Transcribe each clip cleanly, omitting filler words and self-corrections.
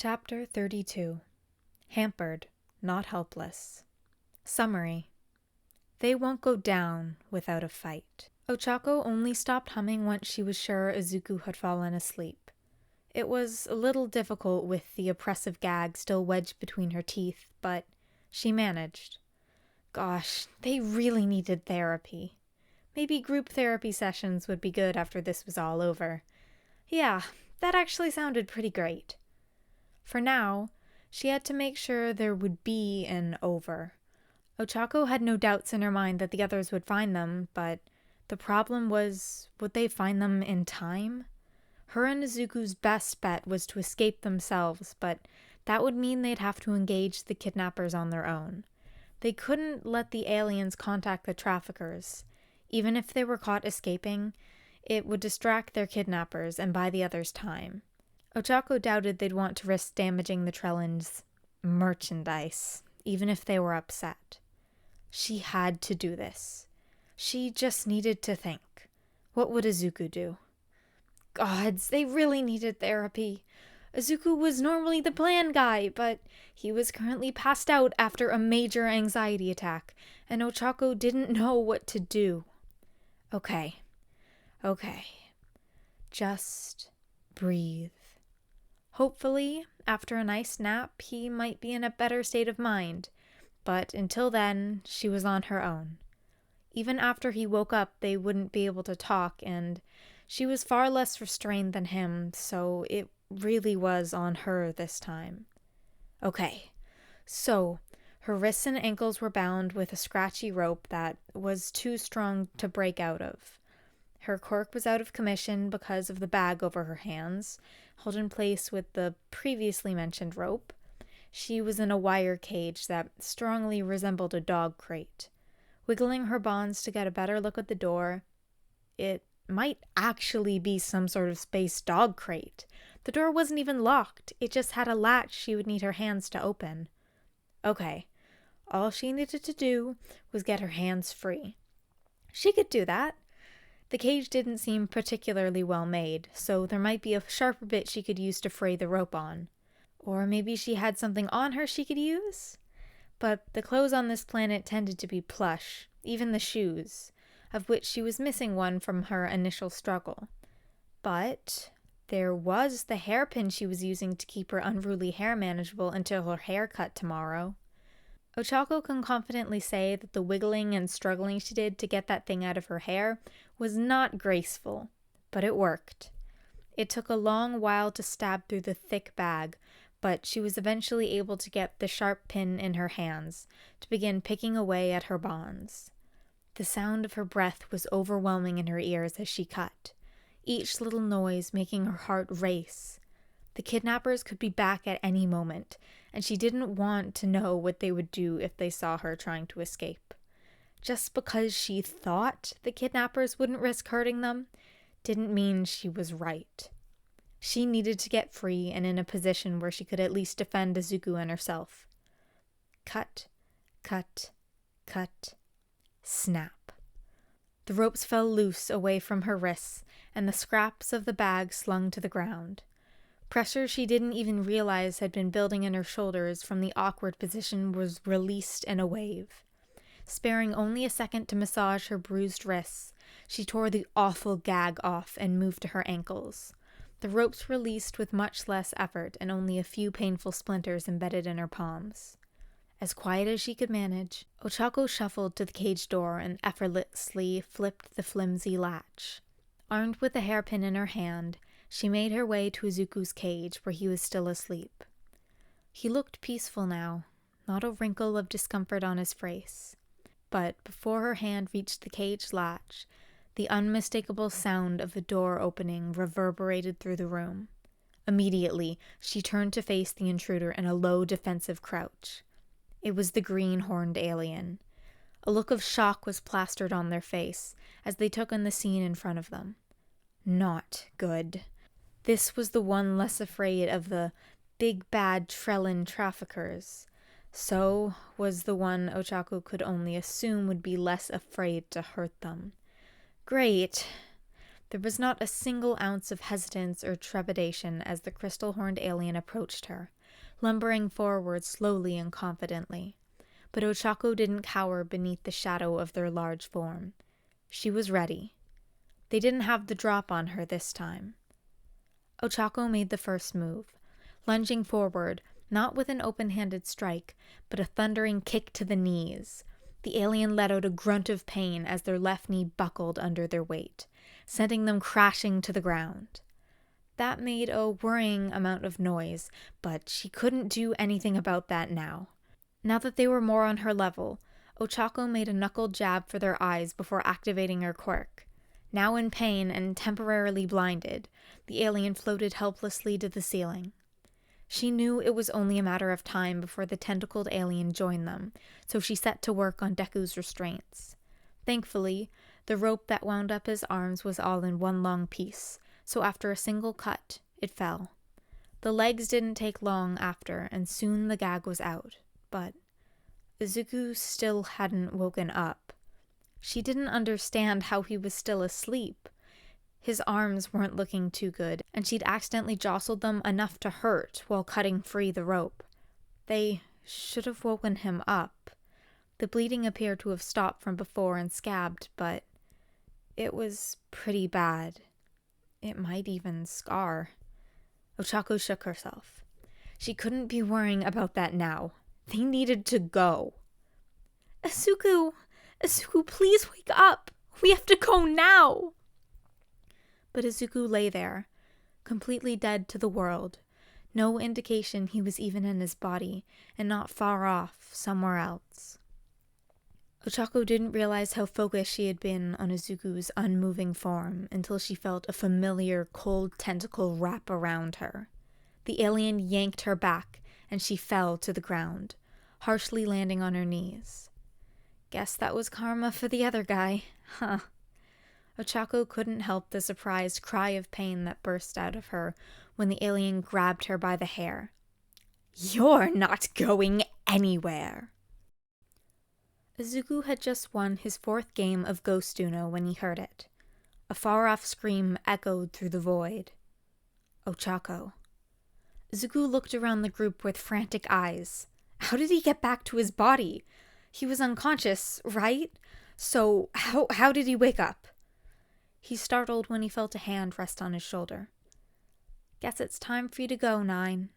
Chapter 32. Hampered, Not Helpless. Summary. They won't go down without a fight. Ochako only stopped humming once she was sure Izuku had fallen asleep. It was a little difficult with the oppressive gag still wedged between her teeth, but she managed. Gosh, they really needed therapy. Maybe group therapy sessions would be good after this was all over. Yeah, that actually sounded pretty great. For now, she had to make sure there would be an over. Ochako had no doubts in her mind that the others would find them, but the problem was, would they find them in time? Her and Izuku's best bet was to escape themselves, but that would mean they'd have to engage the kidnappers on their own. They couldn't let the aliens contact the traffickers. Even if they were caught escaping, it would distract their kidnappers and buy the others time. Ochako doubted they'd want to risk damaging the Trellin's merchandise, even if they were upset. She had to do this. She just needed to think. What would Izuku do? Gods, they really needed therapy. Izuku was normally the plan guy, but he was currently passed out after a major anxiety attack, and Ochako didn't know what to do. Okay. Just breathe. Hopefully, after a nice nap, he might be in a better state of mind, but until then, she was on her own. Even after he woke up, they wouldn't be able to talk, and she was far less restrained than him, so it really was on her this time. Okay, so her wrists and ankles were bound with a scratchy rope that was too strong to break out of. Her cork was out of commission because of the bag over her hands, held in place with the previously mentioned rope. She was in a wire cage that strongly resembled a dog crate. Wiggling her bonds to get a better look at the door, it might actually be some sort of space dog crate. The door wasn't even locked, it just had a latch she would need her hands to open. Okay, all she needed to do was get her hands free. She could do that. The cage didn't seem particularly well made, so there might be a sharper bit she could use to fray the rope on. Or maybe she had something on her she could use? But the clothes on this planet tended to be plush, even the shoes, of which she was missing one from her initial struggle. But there was the hairpin she was using to keep her unruly hair manageable until her haircut tomorrow. Ochako can confidently say that the wiggling and struggling she did to get that thing out of her hair was not graceful, but it worked. It took a long while to stab through the thick bag, but she was eventually able to get the sharp pin in her hands to begin picking away at her bonds. The sound of her breath was overwhelming in her ears as she cut, each little noise making her heart race. The kidnappers could be back at any moment, and she didn't want to know what they would do if they saw her trying to escape. Just because she thought the kidnappers wouldn't risk hurting them didn't mean she was right. She needed to get free and in a position where she could at least defend Izuku and herself. Cut, snap. The ropes fell loose away from her wrists, and the scraps of the bag slung to the ground. Pressure she didn't even realize had been building in her shoulders from the awkward position was released in a wave. Sparing only a second to massage her bruised wrists, she tore the awful gag off and moved to her ankles. The ropes released with much less effort and only a few painful splinters embedded in her palms. As quiet as she could manage, Ochako shuffled to the cage door and effortlessly flipped the flimsy latch. Armed with a hairpin in her hand, she made her way to Izuku's cage where he was still asleep. He looked peaceful now, not a wrinkle of discomfort on his face. But before her hand reached the cage latch, the unmistakable sound of the door opening reverberated through the room. Immediately, she turned to face the intruder in a low defensive crouch. It was the green-horned alien. A look of shock was plastered on their face as they took in the scene in front of them. Not good. This was the one less afraid of the big bad Trellin traffickers. So was the one Ochako could only assume would be less afraid to hurt them. Great. There was not a single ounce of hesitance or trepidation as the crystal-horned alien approached her, lumbering forward slowly and confidently. But Ochako didn't cower beneath the shadow of their large form. She was ready. They didn't have the drop on her this time. Ochako made the first move, lunging forward, not with an open-handed strike, but a thundering kick to the knees. The alien let out a grunt of pain as their left knee buckled under their weight, sending them crashing to the ground. That made a worrying amount of noise, but she couldn't do anything about that now. Now that they were more on her level, Ochako made a knuckled jab for their eyes before activating her quirk. Now in pain and temporarily blinded, the alien floated helplessly to the ceiling. She knew it was only a matter of time before the tentacled alien joined them, so she set to work on Deku's restraints. Thankfully, the rope that wound up his arms was all in one long piece, so after a single cut, it fell. The legs didn't take long after, and soon the gag was out, but Izuku still hadn't woken up. She didn't understand how he was still asleep. His arms weren't looking too good, and she'd accidentally jostled them enough to hurt while cutting free the rope. They should have woken him up. The bleeding appeared to have stopped from before and scabbed, but it was pretty bad. It might even scar. Ochako shook herself. She couldn't be worrying about that now. They needed to go. Izuku, please wake up. We have to go now. But Izuku lay there, completely dead to the world. No indication he was even in his body, and not far off, somewhere else. Ochako didn't realize how focused she had been on Izuku's unmoving form until she felt a familiar, cold tentacle wrap around her. The alien yanked her back, and she fell to the ground, harshly landing on her knees. Guess that was karma for the other guy, huh? Ochako couldn't help the surprised cry of pain that burst out of her when the alien grabbed her by the hair. You're not going anywhere! Izuku had just won his 4th game of Ghost Uno when he heard it. A far-off scream echoed through the void. Ochako. Izuku looked around the group with frantic eyes. How did he get back to his body? He was unconscious, right? So how did he wake up? He startled when he felt a hand rest on his shoulder. Guess it's time for you to go, Nine,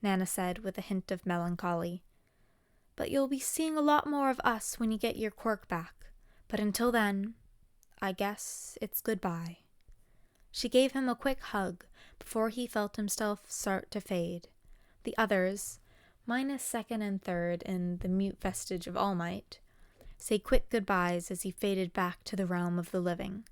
Nana said with a hint of melancholy. But you'll be seeing a lot more of us when you get your quirk back. But until then, I guess it's goodbye. She gave him a quick hug before he felt himself start to fade. The others, minus 2nd and 3rd and the mute vestige of All Might, say quick goodbyes as he faded back to the realm of the living.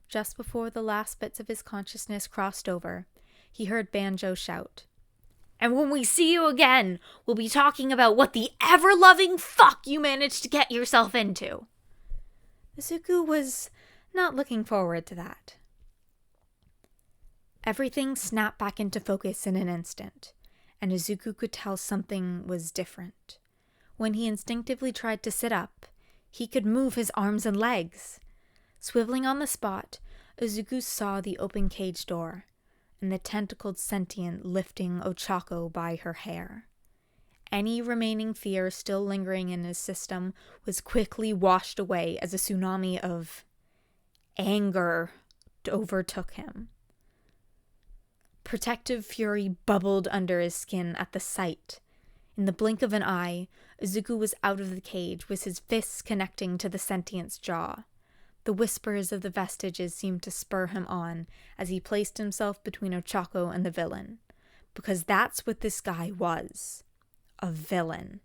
Just before the last bits of his consciousness crossed over, he heard Banjo shout, "And when we see you again, we'll be talking about what the ever-loving fuck you managed to get yourself into." Izuku was not looking forward to that. Everything snapped back into focus in an instant, and Izuku could tell something was different. When he instinctively tried to sit up, he could move his arms and legs. Swiveling on the spot, Izuku saw the open cage door, and the tentacled sentient lifting Ochako by her hair. Any remaining fear still lingering in his system was quickly washed away as a tsunami of anger overtook him. Protective fury bubbled under his skin at the sight. In the blink of an eye, Izuku was out of the cage with his fists connecting to the sentient's jaw. The whispers of the vestiges seemed to spur him on as he placed himself between Ochako and the villain. Because that's what this guy was. A villain.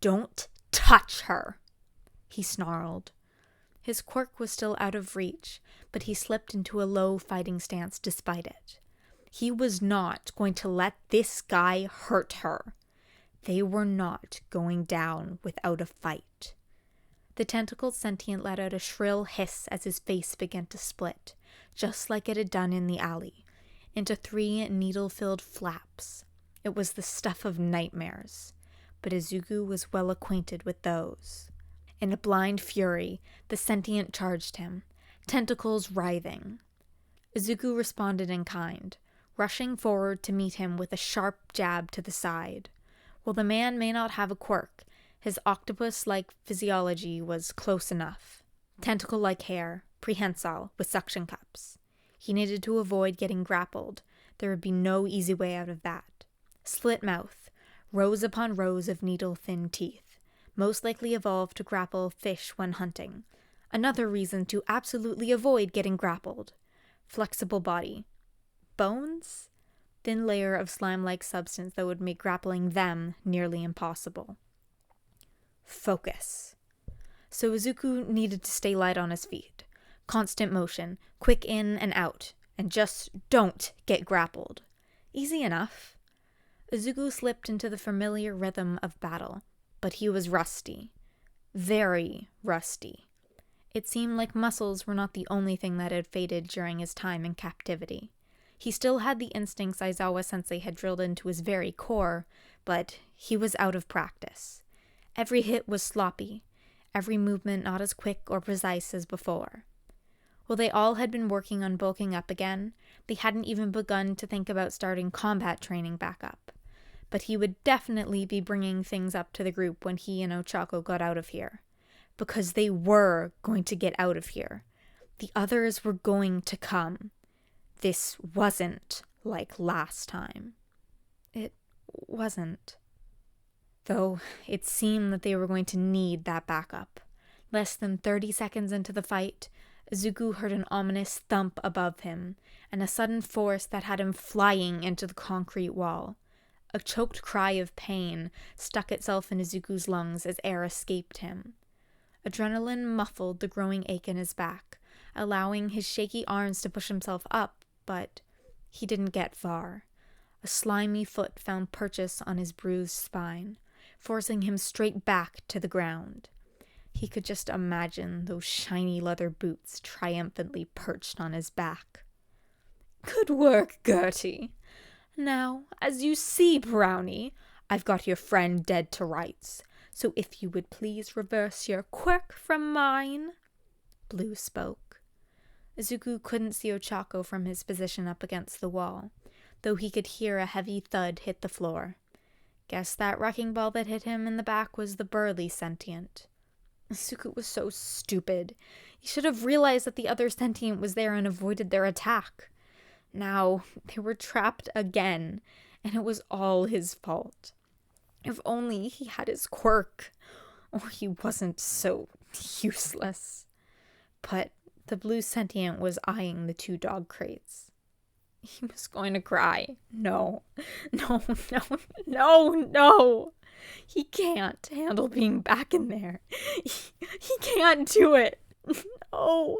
"Don't touch her," he snarled. His quirk was still out of reach, but he slipped into a low fighting stance despite it. He was not going to let this guy hurt her. They were not going down without a fight. The tentacled sentient let out a shrill hiss as his face began to split, just like it had done in the alley, into 3 needle-filled flaps. It was the stuff of nightmares, but Izuku was well acquainted with those. In a blind fury, the sentient charged him, tentacles writhing. Izuku responded in kind, rushing forward to meet him with a sharp jab to the side. While the man may not have a quirk, his octopus-like physiology was close enough. Tentacle-like hair, prehensile, with suction cups. He needed to avoid getting grappled. There would be no easy way out of that. Slit mouth, rows upon rows of needle-thin teeth, most likely evolved to grapple fish when hunting. Another reason to absolutely avoid getting grappled. Flexible body. Bones? Thin layer of slime-like substance that would make grappling them nearly impossible. Focus. So Izuku needed to stay light on his feet. Constant motion, quick in and out, and just don't get grappled. Easy enough. Izuku slipped into the familiar rhythm of battle, but he was rusty. Very rusty. It seemed like muscles were not the only thing that had faded during his time in captivity. He still had the instincts Aizawa-sensei had drilled into his very core, but he was out of practice. Every hit was sloppy, every movement not as quick or precise as before. While they all had been working on bulking up again, they hadn't even begun to think about starting combat training back up. But he would definitely be bringing things up to the group when he and Ochako got out of here. Because they were going to get out of here. The others were going to come. This wasn't like last time. It wasn't. Though it seemed that they were going to need that backup. Less than 30 seconds into the fight, Izuku heard an ominous thump above him, and a sudden force that had him flying into the concrete wall. A choked cry of pain stuck itself in Izuku's lungs as air escaped him. Adrenaline muffled the growing ache in his back, allowing his shaky arms to push himself up, but he didn't get far. A slimy foot found purchase on his bruised spine, forcing him straight back to the ground. He could just imagine those shiny leather boots triumphantly perched on his back. "Good work, Gertie. Now, as you see, Brownie, I've got your friend dead to rights. So if you would please reverse your quirk from mine." Blue spoke. Izuku couldn't see Ochako from his position up against the wall, though he could hear a heavy thud hit the floor. Guess that wrecking ball that hit him in the back was the burly sentient. Izuku was so stupid. He should have realized that the other sentient was there and avoided their attack. Now, they were trapped again, and it was all his fault. If only he had his quirk, or he wasn't so useless. But the blue sentient was eyeing the two dog crates. He was going to cry. No. He can't handle being back in there. He can't do it. No.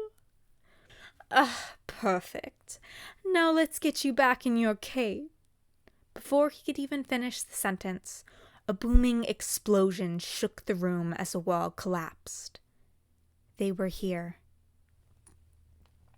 Perfect. Now let's get you back in your cave. Before he could even finish the sentence, a booming explosion shook the room as a wall collapsed. They were here.